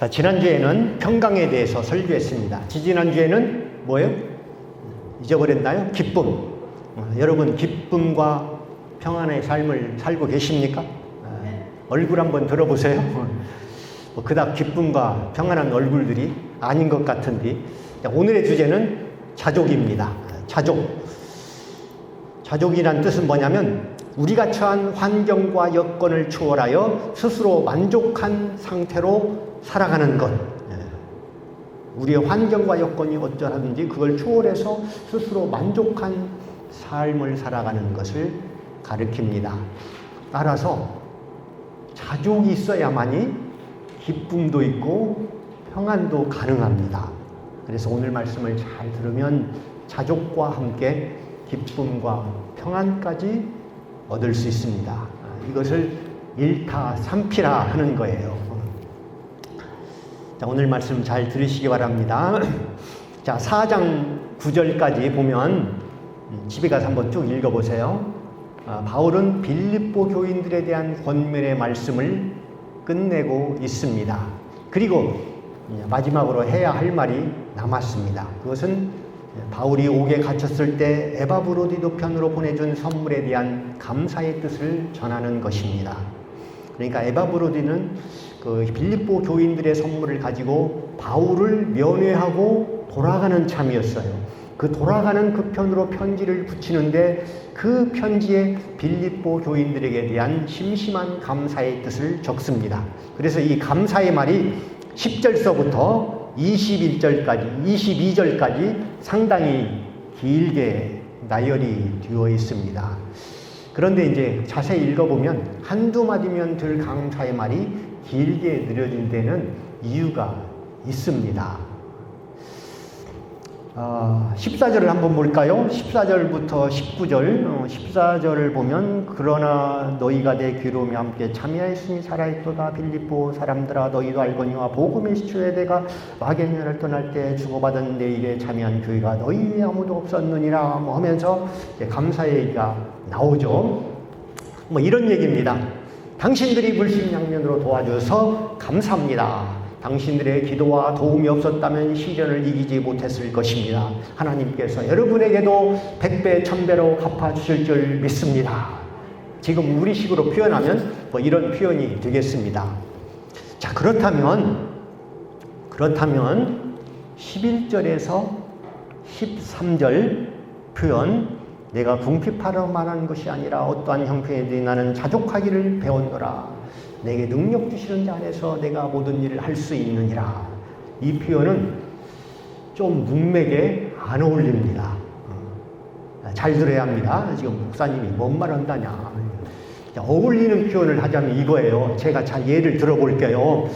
자, 지난주에는 평강에 대해서 설교했습니다. 지지난주에는 뭐예요? 잊어버렸나요? 기쁨. 여러분 기쁨과 평안의 삶을 살고 계십니까? 얼굴 한번 들어보세요. 그닥 기쁨과 평안한 얼굴들이 아닌 것 같은데, 오늘의 주제는 자족입니다. 자족이란 뜻은 뭐냐면 우리가 처한 환경과 여건을 초월하여 스스로 만족한 상태로 살아가는 것. 우리의 환경과 여건이 어쩌라든지 그걸 초월해서 스스로 만족한 삶을 살아가는 것을 가리킵니다. 따라서 자족이 있어야만이 기쁨도 있고 평안도 가능합니다. 그래서 오늘 말씀을 잘 들으면 자족과 함께 기쁨과 평안까지 얻을 수 있습니다. 이것을 일타삼피라 하는 거예요. 자, 오늘 말씀 잘 들으시기 바랍니다. 자, 4장 9절까지 보면 집에 가서 한번 쭉 읽어보세요. 바울은 빌립보 교인들에 대한 권면의 말씀을 끝내고 있습니다. 그리고 마지막으로 해야 할 말이 남았습니다. 그것은 바울이 옥에 갇혔을 때 에바브로디도 편으로 보내준 선물에 대한 감사의 뜻을 전하는 것입니다. 그러니까 에바브로디는 그 빌립보 교인들의 선물을 가지고 바울을 면회하고 돌아가는 참이었어요. 그 돌아가는 그 편으로 편지를 붙이는데 그 편지에 빌립보 교인들에게 대한 심심한 감사의 뜻을 적습니다. 그래서 이 감사의 말이 10절서부터 22절까지 상당히 길게 나열이 되어 있습니다. 그런데 이제 자세히 읽어보면 한두 마디면 들 감사의 말이 길게 느려진 데는 이유가 있습니다. 14절을 한번 볼까요? 14절부터 19절. 14절을 보면 그러나 너희가 내 귀로움에 함께 참여하였으니 살아있도다. 빌립보 사람들아 너희도 알거니와 복음의 시초에 내가 마게니아를 떠날 때 주고받은 내 일에 참여한 교회가 너희 위에 아무도 없었느니라 하면서 이제 감사의 얘기가 나오죠. 뭐 이런 얘기입니다. 당신들이 불신양면으로 도와줘서 감사합니다. 당신들의 기도와 도움이 없었다면 시련을 이기지 못했을 것입니다. 하나님께서 여러분에게도 100배, 1000배로 갚아주실 줄 믿습니다. 지금 우리식으로 표현하면 뭐 이런 표현이 되겠습니다. 자, 그렇다면 11절에서 13절 표현, 내가 궁핍하러 말하는 것이 아니라 어떠한 형편이든지 나는 자족하기를 배웠노라. 내게 능력 주시는 자 안에서 내가 모든 일을 할 수 있느니라. 이 표현은 좀 문맥에 안 어울립니다. 잘 들어야 합니다. 지금 목사님이 뭔 말 한다냐. 어울리는 표현을 하자면 이거예요. 제가 잘 예를 들어볼게요.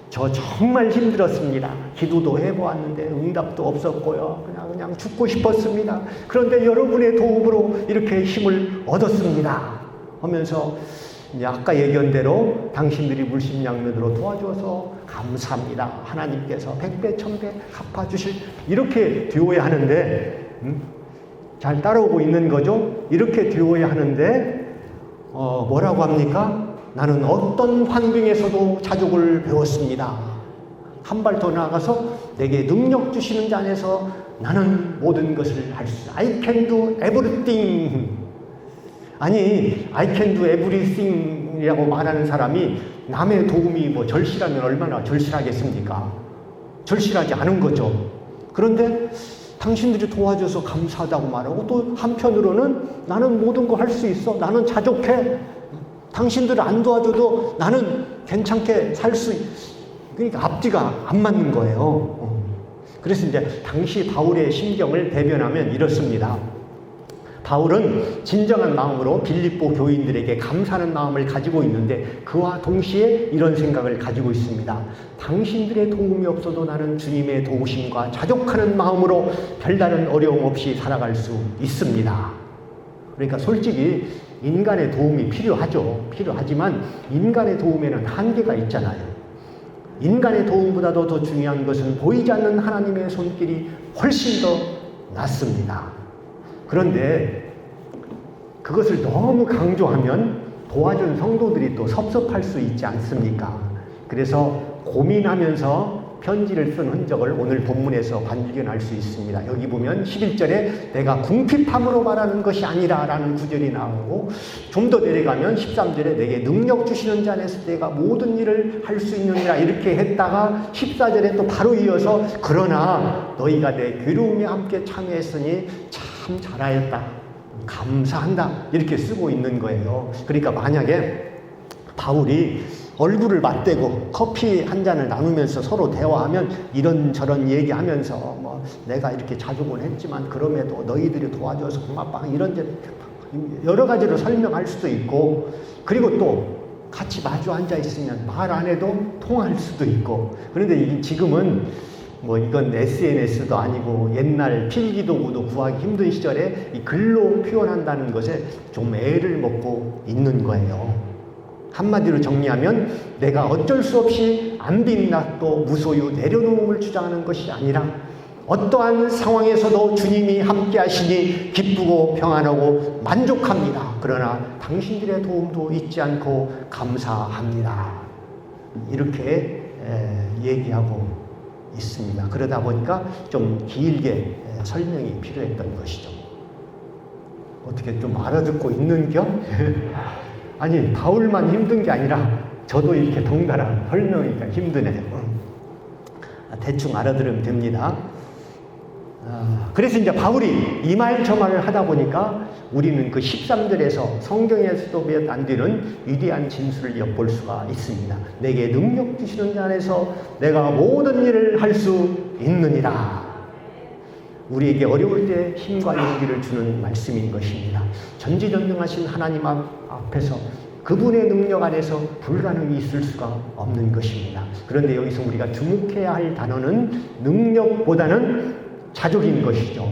저 정말 힘들었습니다. 기도도 해보았는데 응답도 없었고요. 그냥 죽고 싶었습니다. 그런데 여러분의 도움으로 이렇게 힘을 얻었습니다. 하면서 이제 아까 얘기한 대로 당신들이 물심양면으로 도와줘서 감사합니다. 하나님께서 100배, 1000배 갚아주실, 이렇게 되어야 하는데, 잘 따라오고 있는 거죠? 이렇게 되어야 하는데, 뭐라고 합니까? 나는 어떤 환경에서도 자족을 배웠습니다. 한 발 더 나아가서 내게 능력 주시는 자 안에서 나는 모든 것을 할 수, I can do everything. 아니, I can do everything 이라고 말하는 사람이 남의 도움이 뭐 절실하면 얼마나 절실하겠습니까? 절실하지 않은 거죠. 그런데 당신들이 도와줘서 감사하다고 말하고 또 한편으로는 나는 모든 거 할 수 있어. 나는 자족해. 당신들 안 도와줘도 나는 괜찮게 살 수 있어. 그러니까 앞뒤가 안 맞는 거예요. 그래서 이제 당시 바울의 심경을 대변하면 이렇습니다. 바울은 진정한 마음으로 빌립보 교인들에게 감사하는 마음을 가지고 있는데 그와 동시에 이런 생각을 가지고 있습니다. 당신들의 도움이 없어도 나는 주님의 도우심과 자족하는 마음으로 별다른 어려움 없이 살아갈 수 있습니다. 그러니까 솔직히 인간의 도움이 필요하지만 인간의 도움에는 한계가 있잖아요. 인간의 도움보다도 더 중요한 것은 보이지 않는 하나님의 손길이 훨씬 더 낫습니다. 그런데 그것을 너무 강조하면 도와준 성도들이 또 섭섭할 수 있지 않습니까? 그래서 고민하면서 편지를 쓴 흔적을 오늘 본문에서 발견할 수 있습니다. 여기 보면 11절에 내가 궁핍함으로 말하는 것이 아니라 라는 구절이 나오고, 좀 더 내려가면 13절에 내게 능력 주시는 자 안에서 내가 모든 일을 할 수 있느니라 이렇게 했다가 14절에 또 바로 이어서 그러나 너희가 내 괴로움에 함께 참여했으니 참 잘하였다, 감사한다 이렇게 쓰고 있는 거예요. 그러니까 만약에 바울이 얼굴을 맞대고 커피 한 잔을 나누면서 서로 대화하면 이런저런 얘기하면서 뭐 내가 이렇게 자족을 했지만 그럼에도 너희들이 도와줘서 고맙다 이런 여러 가지로 설명할 수도 있고, 그리고 또 같이 마주 앉아 있으면 말 안 해도 통할 수도 있고. 그런데 지금은 뭐 이건 SNS도 아니고 옛날 필기도구도 구하기 힘든 시절에 이 글로 표현한다는 것에 좀 애를 먹고 있는 거예요. 한마디로 정리하면 내가 어쩔 수 없이 안 빛났도 무소유 내려놓음을 주장하는 것이 아니라 어떠한 상황에서도 주님이 함께 하시니 기쁘고 평안하고 만족합니다. 그러나 당신들의 도움도 잊지 않고 감사합니다. 이렇게 얘기하고 있습니다. 그러다 보니까 좀 길게 설명이 필요했던 것이죠. 어떻게 좀 알아듣고 있는겨? 아니, 바울만 힘든 게 아니라 저도 이렇게 덩달아 설명하기가 힘드네요. 대충 알아들으면 됩니다. 그래서 이제 바울이 이 말 저 말을 하다 보니까 우리는 그 13절에서 성경에서도 몇 안 되는 위대한 진술을 엿볼 수가 있습니다. 내게 능력 주시는 자 안에서 내가 모든 일을 할 수 있느니라. 우리에게 어려울 때 힘과 용기를 주는 말씀인 것입니다. 전지전능하신 하나님 앞에서 그분의 능력 안에서 불가능이 있을 수가 없는 것입니다. 그런데 여기서 우리가 주목해야 할 단어는 능력보다는 자족인 것이죠.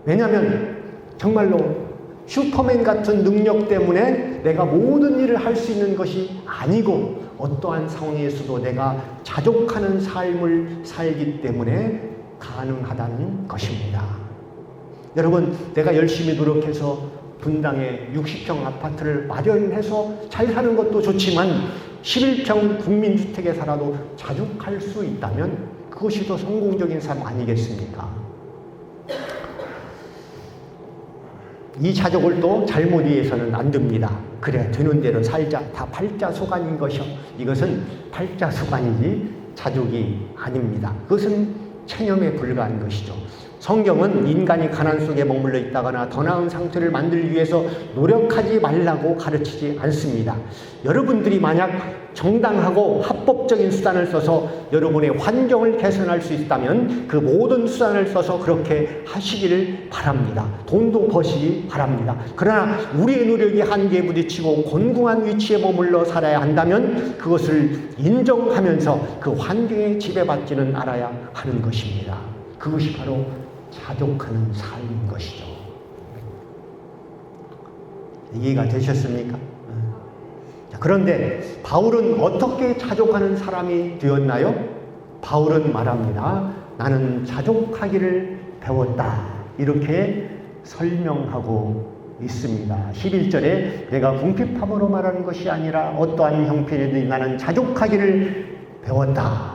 왜냐하면 정말로 슈퍼맨 같은 능력 때문에 내가 모든 일을 할 수 있는 것이 아니고 어떠한 상황에서도 내가 자족하는 삶을 살기 때문에 가능하다는 것입니다. 여러분, 내가 열심히 노력해서 분당에 60평 아파트를 마련해서 잘 사는 것도 좋지만 11평 국민주택에 살아도 자족할 수 있다면 그것이 더 성공적인 삶 아니겠습니까? 이 자족을 또 잘못 이해해서는 안 됩니다. 그래, 되는 대로 살자. 다 팔자소관인 것이요. 이것은 팔자소관이지 자족이 아닙니다. 그것은 체념에 불과한 것이죠. 성경은 인간이 가난 속에 머물러 있다거나 더 나은 상태를 만들기 위해서 노력하지 말라고 가르치지 않습니다. 여러분들이 만약 정당하고 합법적인 수단을 써서 여러분의 환경을 개선할 수 있다면 그 모든 수단을 써서 그렇게 하시기를 바랍니다. 돈도 버시기 바랍니다. 그러나 우리의 노력이 한계에 부딪히고 곤궁한 위치에 머물러 살아야 한다면 그것을 인정하면서 그 환경에 지배받지는 않아야 하는 것입니다. 그것이 바로 자족하는 삶인 것이죠. 이해가 되셨습니까? 그런데 바울은 어떻게 자족하는 사람이 되었나요? 바울은 말합니다. 나는 자족하기를 배웠다. 이렇게 설명하고 있습니다. 11절에 내가 궁핍함으로 말하는 것이 아니라 어떠한 형편이든 나는 자족하기를 배웠다.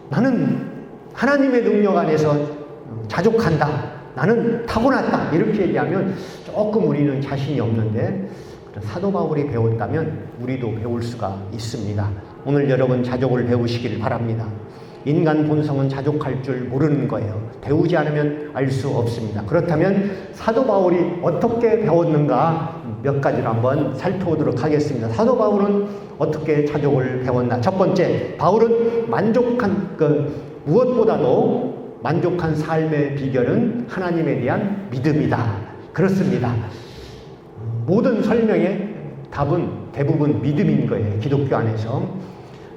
나는 하나님의 능력 안에서 자족한다. 나는 타고났다. 이렇게 얘기하면 조금 우리는 자신이 없는데 사도 바울이 배웠다면 우리도 배울 수가 있습니다. 오늘 여러분 자족을 배우시기를 바랍니다. 인간 본성은 자족할 줄 모르는 거예요. 배우지 않으면 알 수 없습니다. 그렇다면 사도 바울이 어떻게 배웠는가 몇 가지로 한번 살펴보도록 하겠습니다. 사도 바울은 어떻게 자족을 배웠나? 첫 번째, 바울은 무엇보다도 만족한 삶의 비결은 하나님에 대한 믿음이다. 그렇습니다. 모든 설명의 답은 대부분 믿음인 거예요. 기독교 안에서.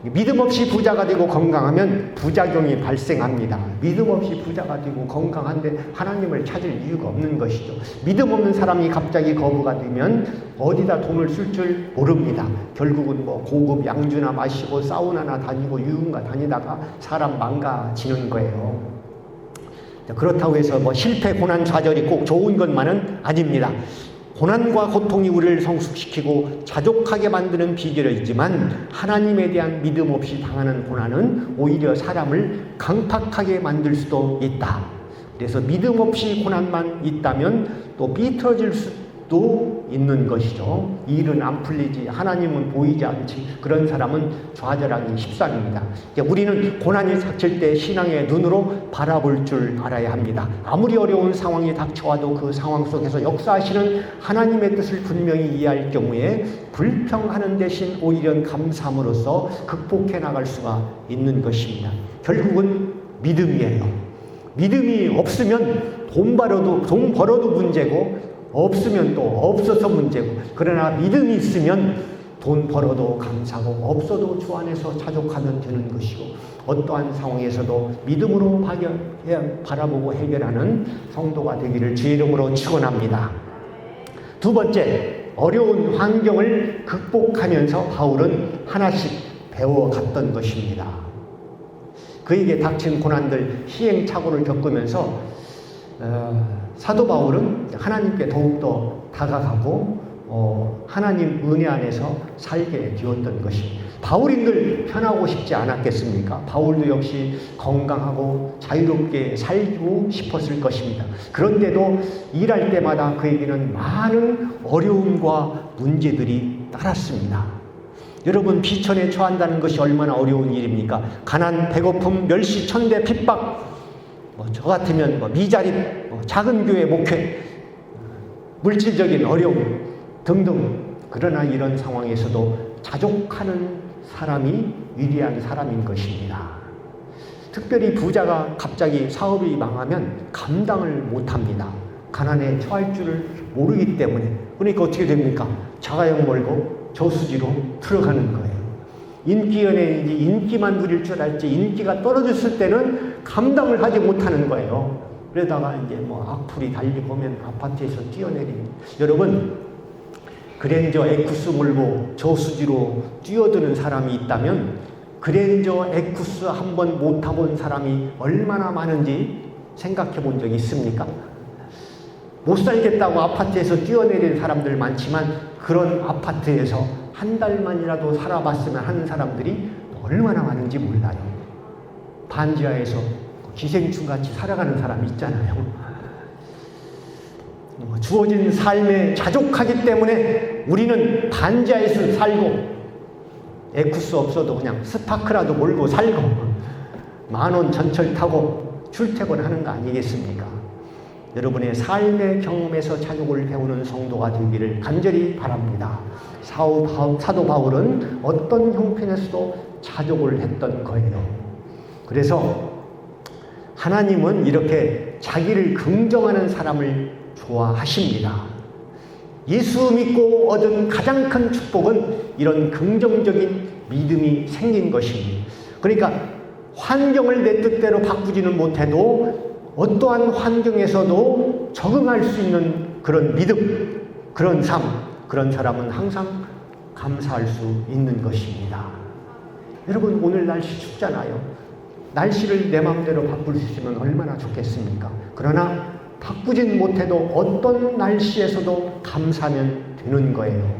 믿음 없이 부자가 되고 건강하면 부작용이 발생합니다. 믿음 없이 부자가 되고 건강한데 하나님을 찾을 이유가 없는 것이죠. 믿음 없는 사람이 갑자기 거부가 되면 어디다 돈을 쓸 줄 모릅니다. 결국은 고급 양주나 마시고 사우나나 다니고 유흥가 다니다가 사람 망가지는 거예요. 그렇다고 해서 실패, 고난, 좌절이 꼭 좋은 것만은 아닙니다. 고난과 고통이 우리를 성숙시키고 자족하게 만드는 비결이지만 하나님에 대한 믿음 없이 당하는 고난은 오히려 사람을 강팍하게 만들 수도 있다. 그래서 믿음 없이 고난만 있다면 또 삐뚤어질 수도 있는 것이죠. 일은 안 풀리지, 하나님은 보이지 않지, 그런 사람은 좌절하기 십상입니다. 우리는 고난이 닥칠 때 신앙의 눈으로 바라볼 줄 알아야 합니다. 아무리 어려운 상황이 닥쳐와도 그 상황 속에서 역사하시는 하나님의 뜻을 분명히 이해할 경우에 불평하는 대신 오히려 감사함으로써 극복해 나갈 수가 있는 것입니다. 결국은 믿음이에요. 믿음이 없으면 돈 벌어도 문제고, 없으면 또 없어서 문제고, 그러나 믿음이 있으면 돈 벌어도 감사하고 없어도 주 안에서 자족하면 되는 것이고, 어떠한 상황에서도 믿음으로 바라보고 해결하는 성도가 되기를 주의 이름으로 축원합니다. 두 번째, 어려운 환경을 극복하면서 바울은 하나씩 배워갔던 것입니다. 그에게 닥친 고난들, 시행착오를 겪으면서 사도 바울은 하나님께 더욱더 다가가고 하나님 은혜 안에서 살게 되었던 것입니다. 바울이 늘 편하고 싶지 않았겠습니까? 바울도 역시 건강하고 자유롭게 살고 싶었을 것입니다. 그런데도 일할 때마다 그에게는 많은 어려움과 문제들이 따랐습니다. 여러분, 비천에 처한다는 것이 얼마나 어려운 일입니까? 가난, 배고픔, 멸시, 천대, 핍박, 저 같으면 미자립, 작은 교회 목회, 물질적인 어려움 등등. 그러나 이런 상황에서도 자족하는 사람이 위대한 사람인 것입니다. 특별히 부자가 갑자기 사업이 망하면 감당을 못합니다. 가난에 처할 줄을 모르기 때문에. 그러니까 어떻게 됩니까? 자가용 몰고 저수지로 들어가는 거예요. 인기 연예인인지 인기만 누릴 줄 알지 인기가 떨어졌을 때는 감당을 하지 못하는 거예요. 그러다가 이제 악플이 달리보면 아파트에서 뛰어내립니다. 여러분, 그랜저 에쿠스 몰고 저수지로 뛰어드는 사람이 있다면 그랜저 에쿠스 한번 못 타본 사람이 얼마나 많은지 생각해 본 적이 있습니까? 못 살겠다고 아파트에서 뛰어내리는 사람들 많지만 그런 아파트에서 한 달만이라도 살아봤으면 하는 사람들이 얼마나 많은지 몰라요. 반지하에서 기생충같이 살아가는 사람이 있잖아요. 주어진 삶에 자족하기 때문에 우리는 반지하에서 살고, 에쿠스 없어도 그냥 스파크라도 몰고 살고, 10,000원 전철 타고 출퇴근하는 거 아니겠습니까? 여러분의 삶의 경험에서 자족을 배우는 성도가 되기를 간절히 바랍니다. 사도 바울은 어떤 형편에서도 자족을 했던 거예요. 그래서 하나님은 이렇게 자기를 긍정하는 사람을 좋아하십니다. 예수 믿고 얻은 가장 큰 축복은 이런 긍정적인 믿음이 생긴 것입니다. 그러니까 환경을 내 뜻대로 바꾸지는 못해도 어떠한 환경에서도 적응할 수 있는 그런 믿음, 그런 삶, 그런 사람은 항상 감사할 수 있는 것입니다. 여러분, 오늘 날씨 춥잖아요. 날씨를 내 마음대로 바꿀 수 있으면 얼마나 좋겠습니까? 그러나 바꾸진 못해도 어떤 날씨에서도 감사하면 되는 거예요.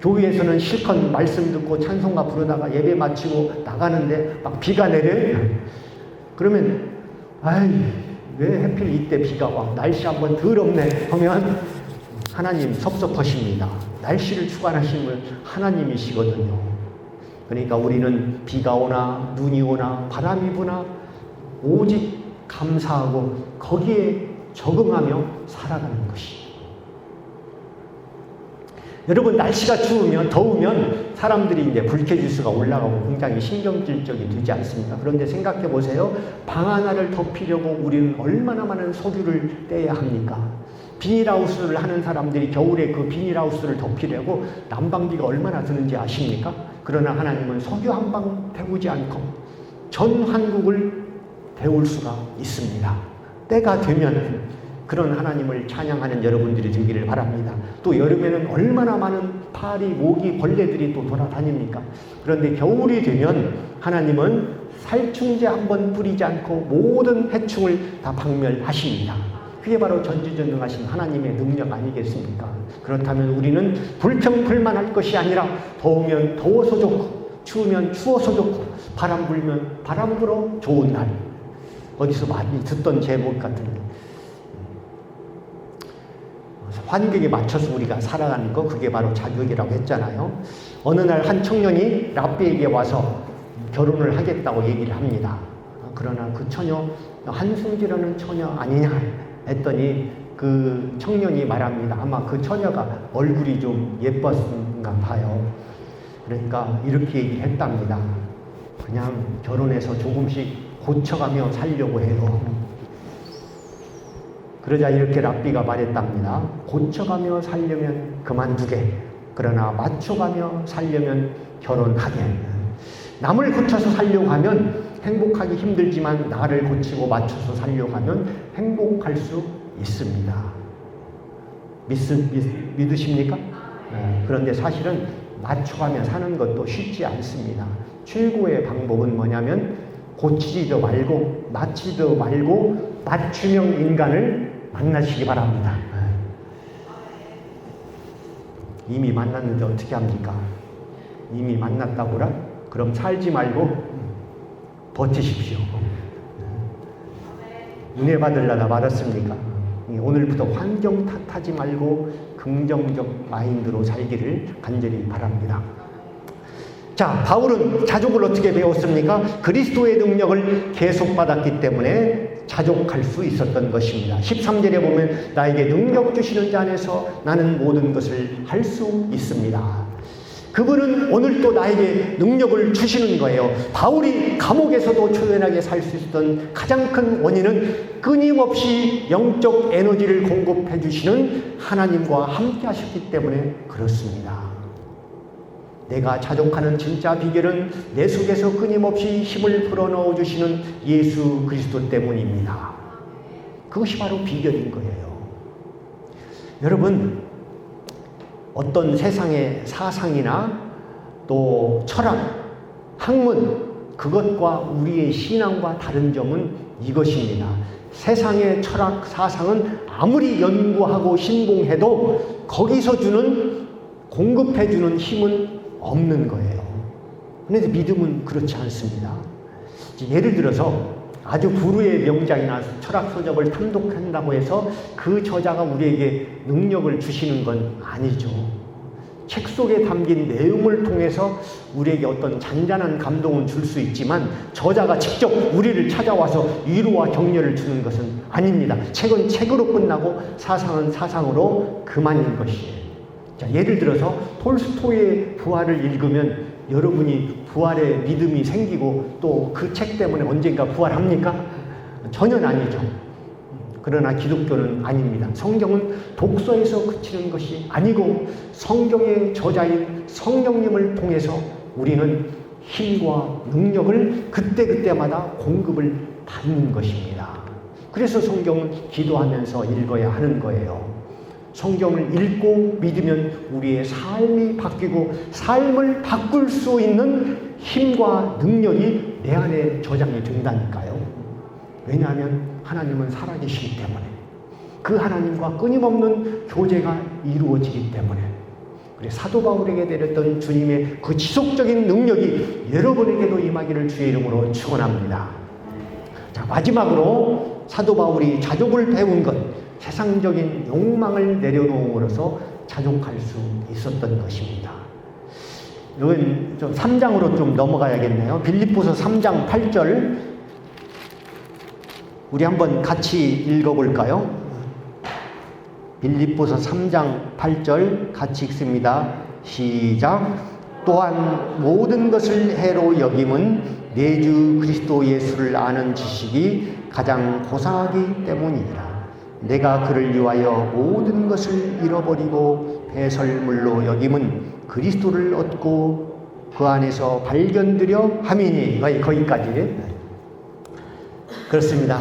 교회에서는 실컷 말씀 듣고 찬송가 부르다가 예배 마치고 나가는데 막 비가 내려요. 그러면 왜 하필 이때 비가 와? 날씨 한번 더럽네 하면 하나님 섭섭하십니다. 날씨를 주관하시는 분 하나님이시거든요. 그러니까 우리는 비가 오나 눈이 오나 바람이 부나 오직 감사하고 거기에 적응하며 살아가는 것이. 여러분, 날씨가 추우면, 더우면 사람들이 이제 불쾌지수가 올라가고 굉장히 신경질적이 되지 않습니까? 그런데 생각해 보세요. 방 하나를 덮이려고 우리는 얼마나 많은 석유를 떼야 합니까? 비닐하우스를 하는 사람들이 겨울에 그 비닐하우스를 덮이려고 난방비가 얼마나 드는지 아십니까? 그러나 하나님은 석유 한 방 태우지 않고 전 한국을 데울 수가 있습니다. 때가 되면 그런 하나님을 찬양하는 여러분들이 되기를 바랍니다. 또 여름에는 얼마나 많은 파리, 모기, 벌레들이 또 돌아다닙니까? 그런데 겨울이 되면 하나님은 살충제 한번 뿌리지 않고 모든 해충을 다 박멸하십니다. 그게 바로 전지전능하신 하나님의 능력 아니겠습니까? 그렇다면 우리는 불평불만할 것이 아니라 더우면 더워서 좋고 추우면 추워서 좋고 바람 불면 바람 불어 좋은 날. 어디서 많이 듣던 제목 같은데 환경에 맞춰서 우리가 살아가는 거 그게 바로 자격이라고 했잖아요. 어느 날 한 청년이 랍비에게 와서 결혼을 하겠다고 얘기를 합니다. 그러나 그 처녀 한숨 지르는 처녀 아니냐 했더니 그 청년이 말합니다. 아마 그 처녀가 얼굴이 좀 예뻤는가 봐요. 그러니까 이렇게 얘기를 했답니다. 그냥 결혼해서 조금씩 고쳐가며 살려고 해요. 그러자 이렇게 랍비가 말했답니다. 고쳐가며 살려면 그만두게. 그러나 맞춰가며 살려면 결혼하게. 남을 고쳐서 살려고 하면 행복하기 힘들지만 나를 고치고 맞춰서 살려고 하면 행복할 수 있습니다. 믿으십니까? 그런데 사실은 맞춰가며 사는 것도 쉽지 않습니다. 최고의 방법은 뭐냐면 고치지도 말고 맞추지도 말고 맞춤형 인간을 만나시기 바랍니다. 이미 만났는데 어떻게 합니까? 이미 만났다고라? 그럼 살지 말고 버티십시오. 은혜 받으려다 말았습니까? 오늘부터 환경 탓하지 말고 긍정적 마인드로 살기를 간절히 바랍니다. 자, 바울은 자족을 어떻게 배웠습니까? 그리스도의 능력을 계속 받았기 때문에 자족할 수 있었던 것입니다. 13절에 보면 나에게 능력 주시는 자 안에서 나는 모든 것을 할 수 있습니다. 그분은 오늘 또 나에게 능력을 주시는 거예요. 바울이 감옥에서도 초연하게 살 수 있었던 가장 큰 원인은 끊임없이 영적 에너지를 공급해 주시는 하나님과 함께 하셨기 때문에 그렇습니다. 내가 자족하는 진짜 비결은 내 속에서 끊임없이 힘을 불어넣어 주시는 예수 그리스도 때문입니다. 그것이 바로 비결인 거예요. 여러분, 어떤 세상의 사상이나 또 철학, 학문, 그것과 우리의 신앙과 다른 점은 이것입니다. 세상의 철학, 사상은 아무리 연구하고 신봉해도 거기서 주는, 공급해주는 힘은 없는 거예요. 그런데 믿음은 그렇지 않습니다. 예를 들어서 아주 불후의 명작이나 철학 서적을 탐독한다고 해서 그 저자가 우리에게 능력을 주시는 건 아니죠. 책 속에 담긴 내용을 통해서 우리에게 어떤 잔잔한 감동은 줄 수 있지만 저자가 직접 우리를 찾아와서 위로와 격려를 주는 것은 아닙니다. 책은 책으로 끝나고 사상은 사상으로 그만인 것이에요. 자, 예를 들어서 톨스토이의 부활을 읽으면 여러분이 부활의 믿음이 생기고 또 그 책 때문에 언젠가 부활합니까? 전혀 아니죠. 그러나 기독교는 아닙니다. 성경은 독서에서 그치는 것이 아니고 성경의 저자인 성령님을 통해서 우리는 힘과 능력을 그때그때마다 공급을 받는 것입니다. 그래서 성경은 기도하면서 읽어야 하는 거예요. 성경을 읽고 믿으면 우리의 삶이 바뀌고 삶을 바꿀 수 있는 힘과 능력이 내 안에 저장이 된다니까요. 왜냐하면 하나님은 살아계시기 때문에, 그 하나님과 끊임없는 교제가 이루어지기 때문에. 그래, 사도 바울에게 내렸던 주님의 그 지속적인 능력이 여러분에게도 임하기를 주의 이름으로 축원합니다. 자, 마지막으로 사도 바울이 자족을 배운 것, 세상적인 욕망을 내려놓음으로써 자족할 수 있었던 것입니다. 이건 좀 3장으로 좀 넘어가야겠네요. 빌립보서 3장 8절 우리 한번 같이 읽어볼까요? 빌립보서 3장 8절 같이 읽습니다. 시작. 또한 모든 것을 해로 여김은 내 주 그리스도 예수를 아는 지식이 가장 고상하기 때문이라. 내가 그를 위하여 모든 것을 잃어버리고 배설물로 여김은 그리스도를 얻고 그 안에서 발견되려 함이니. 거기까지. 그렇습니다.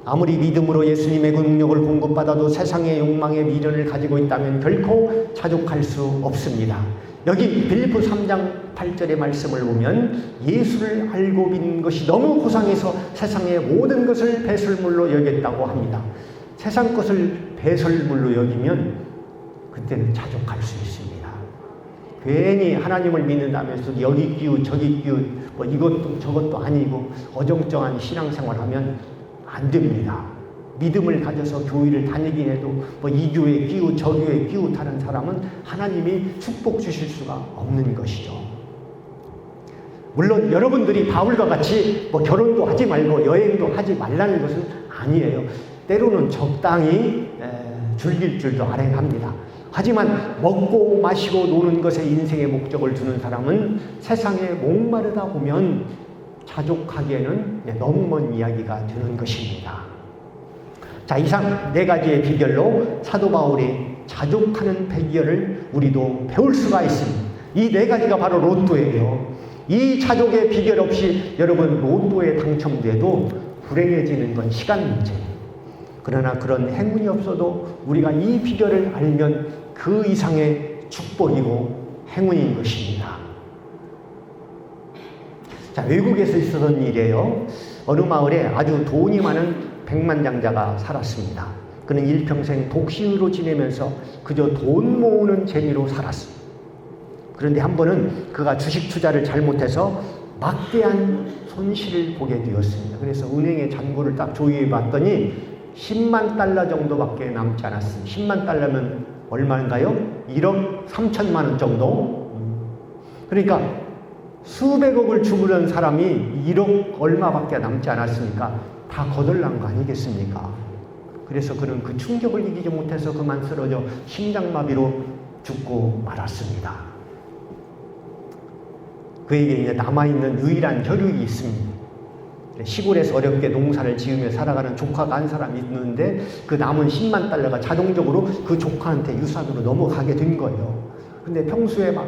아무리 믿음으로 예수님의 그 능력을 공급받아도 세상의 욕망의 미련을 가지고 있다면 결코 자족할 수 없습니다. 여기 빌립보 3장 8절의 말씀을 보면 예수를 알고 믿는 것이 너무 고상해서 세상의 모든 것을 배설물로 여겼다고 합니다. 세상 것을 배설물로 여기면 그때는 자족할 수 있습니다. 괜히 하나님을 믿는다면서 여기 끼우 저기 끼우 뭐 이것도 저것도 아니고 어정쩡한 신앙생활하면 안 됩니다. 믿음을 가져서 교회를 다니긴 해도 뭐 이 교회 끼우 저 교회 끼우 타는 사람은 하나님이 축복 주실 수가 없는 것이죠. 물론 여러분들이 바울과 같이 뭐 결혼도 하지 말고 여행도 하지 말라는 것은 아니에요. 때로는 적당히 즐길 줄도 알아야 합니다. 하지만 먹고 마시고 노는 것에 인생의 목적을 두는 사람은 세상에 목마르다 보면 자족하기에는 너무 먼 이야기가 되는 것입니다. 자, 이상 4가지의 비결로 사도 바울이 자족하는 비결을 우리도 배울 수가 있습니다. 이 4가지가 바로 로또예요. 이 자족의 비결 없이 여러분 로또에 당첨돼도 불행해지는 건 시간 문제예요. 그러나 그런 행운이 없어도 우리가 이 비결을 알면 그 이상의 축복이고 행운인 것입니다. 자, 외국에서 있었던 일이에요. 어느 마을에 아주 돈이 많은 백만장자가 살았습니다. 그는 일평생 독신으로 지내면서 그저 돈 모으는 재미로 살았습니다. 그런데 한 번은 그가 주식 투자를 잘못해서 막대한 손실을 보게 되었습니다. 그래서 은행에 잔고를 딱 조회해 봤더니 10만 달러 정도밖에 남지 않았습니다. 10만 달러면 얼마인가요? 1억 3천만 원 정도? 그러니까 수백억을 주무른 사람이 1억 얼마밖에 남지 않았으니까 다 거덜난 거 아니겠습니까? 그래서 그는 그 충격을 이기지 못해서 그만 쓰러져 심장마비로 죽고 말았습니다. 그에게 이제 남아있는 유일한 혈육이 있습니다. 시골에서 어렵게 농사를 지으며 살아가는 조카가 한 사람이 있는데 그 남은 10만 달러가 자동적으로 그 조카한테 유산으로 넘어가게 된 거예요. 근데 평소에 막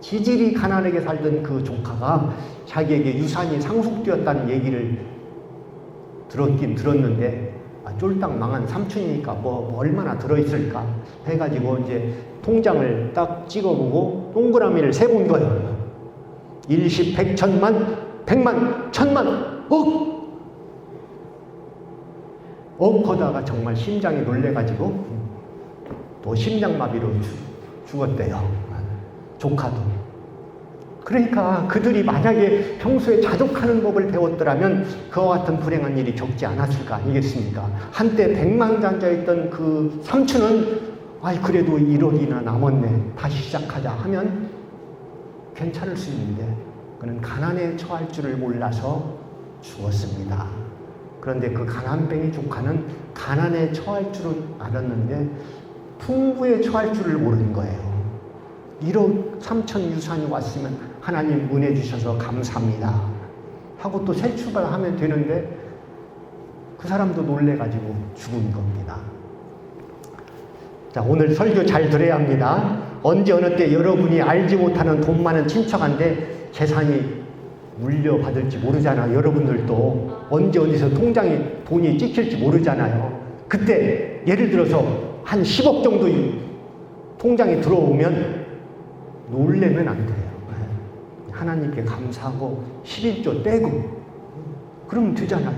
지질이 가난하게 살던 그 조카가 자기에게 유산이 상속되었다는 얘기를 들었는데 쫄딱 망한 삼촌이니까 뭐 얼마나 들어있을까 해가지고 이제 통장을 딱 찍어보고 동그라미를 세본 거예요. 일십, 백천만, 백만, 천만, 하다가 정말 심장이 놀래가지고 또 심장마비로 죽었대요. 조카도. 그러니까 그들이 만약에 평소에 자족하는 법을 배웠더라면 그와 같은 불행한 일이 겪지 않았을 거 아니겠습니까? 한때 백만장자였던 그 삼촌은 그래도 1억이나 남았네, 다시 시작하자 하면 괜찮을 수 있는데 그는 가난에 처할 줄을 몰라서 죽었습니다. 그런데 그 가난뱅이 조카는 가난에 처할 줄은 알았는데 풍부에 처할 줄을 모르는 거예요. 1억 3천 유산이 왔으면 하나님 은혜 주셔서 감사합니다 하고 또 새 출발하면 되는데 그 사람도 놀래가지고 죽은 겁니다. 자, 오늘 설교 잘 들어야 합니다. 언제 어느 때 여러분이 알지 못하는 돈 많은 친척한테 재산이 물려받을지 모르잖아요. 여러분들도 언제 어디서 통장에 돈이 찍힐지 모르잖아요. 그때 예를 들어서 한 10억 정도 통장에 들어오면 놀래면 안 돼요. 하나님께 감사하고 11조 떼고 그러면 되잖아요.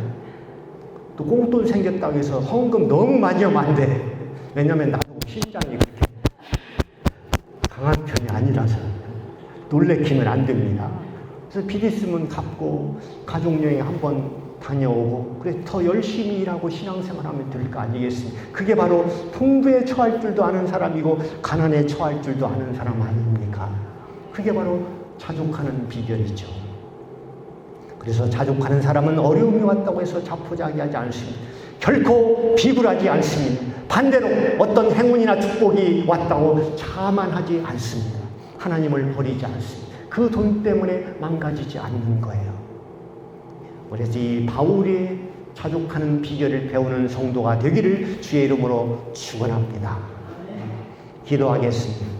또 꽁돈 생겼다고 해서 헌금 너무 많이 하면 안 돼. 왜냐면 나도 심장이 그렇게 강한 편이 아니라서 놀래키면 안 됩니다. 그래서 빚 있으면 갚고 가족여행 한번 다녀오고 그래 더 열심히 일하고 신앙생활하면 될 거 아니겠습니까? 그게 바로 풍부에 처할 줄도 아는 사람이고 가난에 처할 줄도 아는 사람 아닙니까? 그게 바로 자족하는 비결이죠. 그래서 자족하는 사람은 어려움이 왔다고 해서 자포자기하지 않습니다. 결코 비굴하지 않습니다. 반대로 어떤 행운이나 축복이 왔다고 자만하지 않습니다. 하나님을 버리지 않습니다. 그 돈 때문에 망가지지 않는 거예요. 그래서 이 바울이 자족하는 비결을 배우는 성도가 되기를 주의 이름으로 축원합니다. 기도하겠습니다.